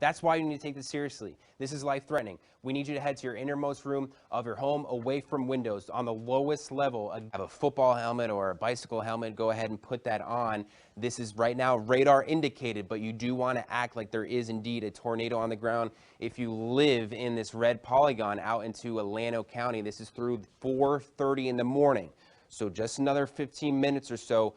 That's why you need to take this seriously. This is life-threatening. We need you to head to your innermost room of your home, away from windows, on the lowest level. Have a football helmet or a bicycle helmet, go ahead and put that on. This is right now radar indicated, but you do want to act like there is indeed a tornado on the ground. If you live in this red polygon out into Llano County, this is through 4:30 in the morning. So just another 15 minutes or so.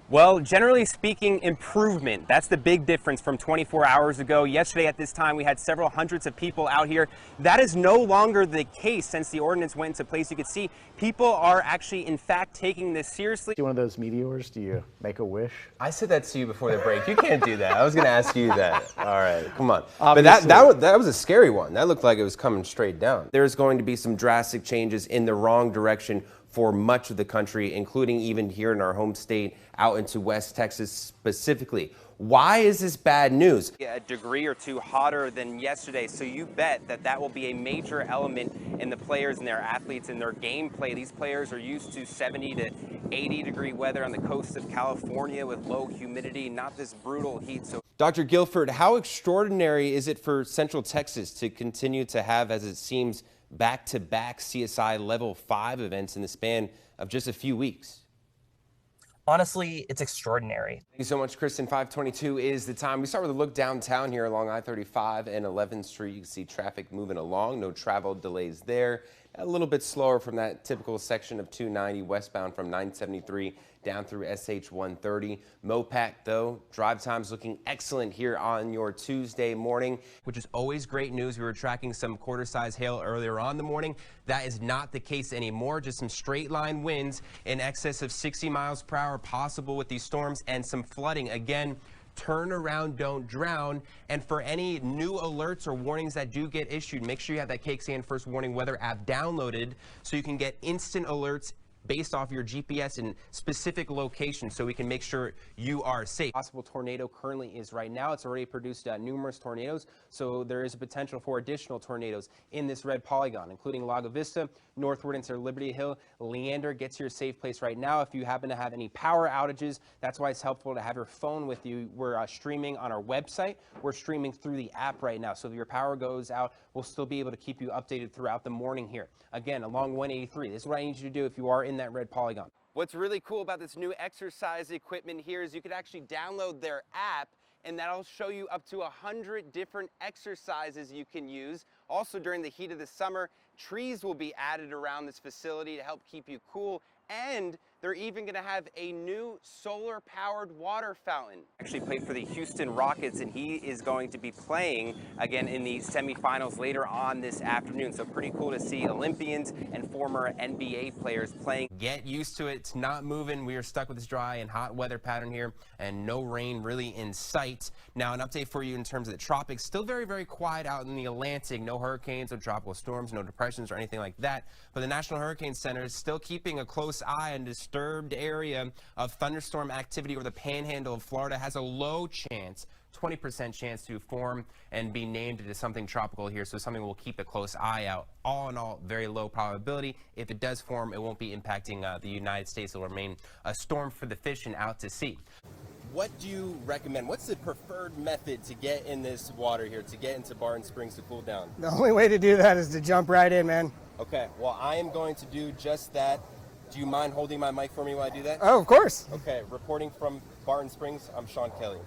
Well, generally speaking, improvement. That's the big difference from 24 hours ago. Yesterday at this time, we had several hundreds of people out here. That is no longer the case since the ordinance went into place. You can see people are actually, in fact, taking this seriously. One of those meteors, do you make a wish? I said that to you before the break. You can't do that. I was going to ask you that. All right, come on. Obviously. But that was a scary one. That looked like it was coming straight down. There's going to be some drastic changes in the wrong direction for much of the country, including even here in our home state, out into West Texas specifically. Why is this bad news? A degree or two hotter than yesterday, so you bet that that will be a major element in the players and their athletes and their gameplay. These players are used to 70 to 80 degree weather on the coast of California with low humidity, not this brutal heat. So, Dr. Guilford, how extraordinary is it for Central Texas to continue to have, as it seems, back-to-back CSI Level 5 events in the span of just a few weeks? Honestly, it's extraordinary. Thank you so much, Kristen. 5:22 is the time. We start with a look downtown here along I-35 and 11th Street. You can see traffic moving along. No travel delays there. A little bit slower from that typical section of 290 westbound from 973 down through SH 130. Mopac, though, drive times looking excellent here on your Tuesday morning, which is always great news. We were tracking some quarter-size hail earlier on in the morning. That is not the case anymore. Just some straight line winds in excess of 60 miles per hour possible with these storms and some flooding. Again, turn around, don't drown. And for any new alerts or warnings that do get issued, make sure you have that KXAN First Warning Weather app downloaded so you can get instant alerts based off your GPS in specific locations so we can make sure you are safe. Possible tornado currently is right now. It's already produced numerous tornadoes, so there is a potential for additional tornadoes in this red polygon, including Lago Vista, northward into Liberty Hill. Leander, get to your safe place right now. If you happen to have any power outages, that's why it's helpful to have your phone with you. We're streaming on our website. We're streaming through the app right now, so if your power goes out, we'll still be able to keep you updated throughout the morning here. Again, along 183, this is what I need you to do if you are in that red polygon. What's really cool about this new exercise equipment here is you could actually download their app, and that'll show you up to 100 different exercises you can use. Also, during the heat of the summer, trees will be added around this facility to help keep you cool, and they're even going to have a new solar-powered water fountain. Actually played for the Houston Rockets, and he is going to be playing again in the semifinals later on this afternoon. So pretty cool to see Olympians and former NBA players playing. Get used to it. It's not moving. We are stuck with this dry and hot weather pattern here, and no rain really in sight. Now, an update for you in terms of the tropics. Still very, very quiet out in the Atlantic. No hurricanes, no tropical storms, no depressions or anything like that. But the National Hurricane Center is still keeping a close eye on disturbed area of thunderstorm activity, or the panhandle of Florida has a low chance, 20% chance to form and be named into something tropical here, so something we'll keep a close eye out. All in all, very low probability. If it does form, it won't be impacting the United States. It will remain a storm for the fish and out to sea. What do you recommend? What's the preferred method to get in this water here, to get into Barton Springs to cool down? The only way to do that is to jump right in, man. Okay, well, I am going to do just that. Do you mind holding my mic for me while I do that? Oh, of course. Okay, reporting from Barton Springs, I'm Sean Kelly.